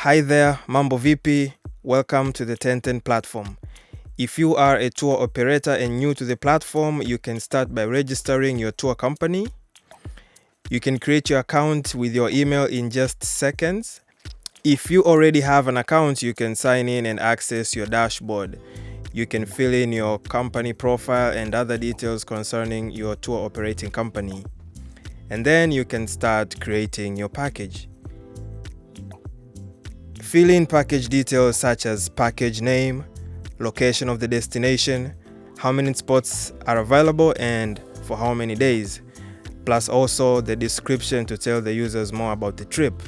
Hi there, mambo vipi? Welcome to the TenTen platform. If you are a tour operator and new to the platform, you can start by registering your tour company. You can create your account with your email in just seconds. If you already have an account, you can sign in and access your dashboard. You can fill in your company profile and other details concerning your tour operating company. And then you can start creating your package. Fill in package details such as package name, location of the destination, how many spots are available and for how many days, plus also the description to tell the users more about the trip,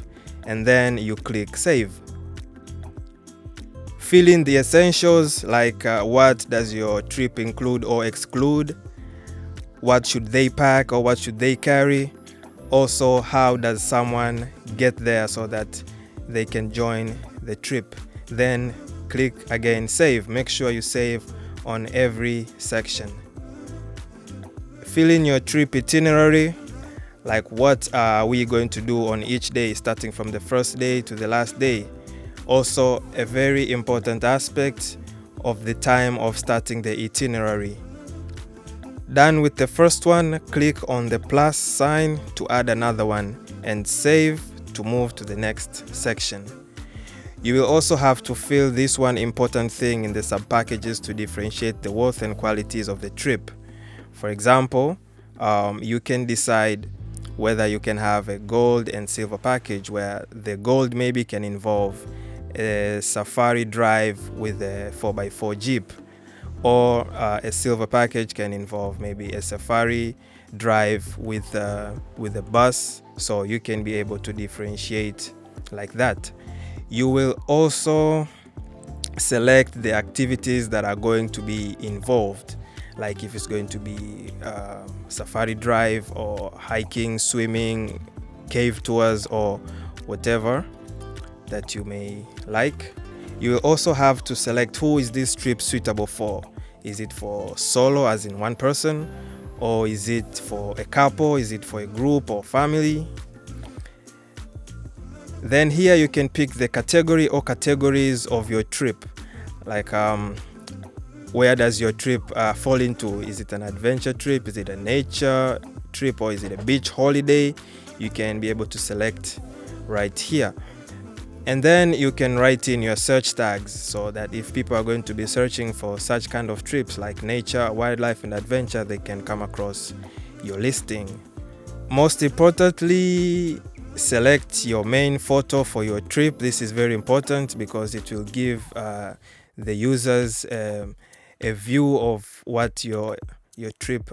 and then you click save. Fill in the essentials like what does your trip include or exclude, what should they pack or what should they carry, also how does someone get there so that they can join the trip. Then click again save. Make sure you save on every section. Fill in your trip itinerary, like what are we going to do on each day, starting from the first day to the last day. Also, a very important aspect of the time of starting the itinerary. Done with the first one, click on the plus sign to add another one and save to move to the next section. You will also have to fill this one important thing in the sub-packages to differentiate the worth and qualities of the trip. For example, you can decide whether you can have a gold and silver package, where the gold maybe can involve a safari drive with a 4x4 Jeep, or a silver package can involve maybe a safari drive with a bus, so you can be able to differentiate like that. You will also select the activities that are going to be involved, like if it's going to be safari drive or hiking, swimming, cave tours, or whatever that you may like. You will also have to select who is this trip suitable for. Is it for solo, as in one person, or is it for a couple? Is it for a group or family? Then here you can pick the category or categories of your trip, like where does your trip fall into? Is it an adventure trip? Is it a nature trip? Or is it a beach holiday? You can be able to select right here. And then you can write in your search tags so that if people are going to be searching for such kind of trips like nature, wildlife, and adventure, they can come across your listing. Most importantly, select your main photo for your trip. This is very important because it will give the users a view of what your trip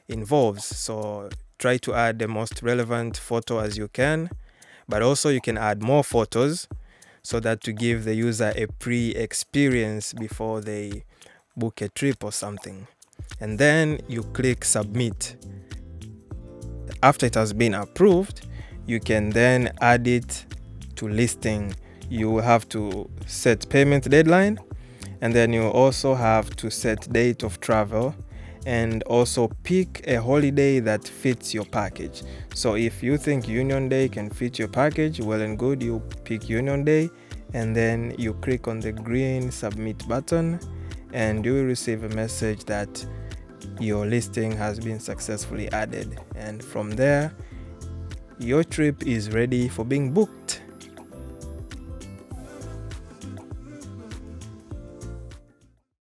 involves. So try to add the most relevant photo as you can. But also you can add more photos so that to give the user a pre-experience before they book a trip or something. And then you click submit. After it has been approved, you can then add it to listing. You will have to set payment deadline, and then you also have to set date of travel, and also pick a holiday that fits your package. So if you think Union Day can fit your package, well and good, you pick Union Day, and then you click on the green submit button, and you will receive a message that your listing has been successfully added. And from there, your trip is ready for being booked.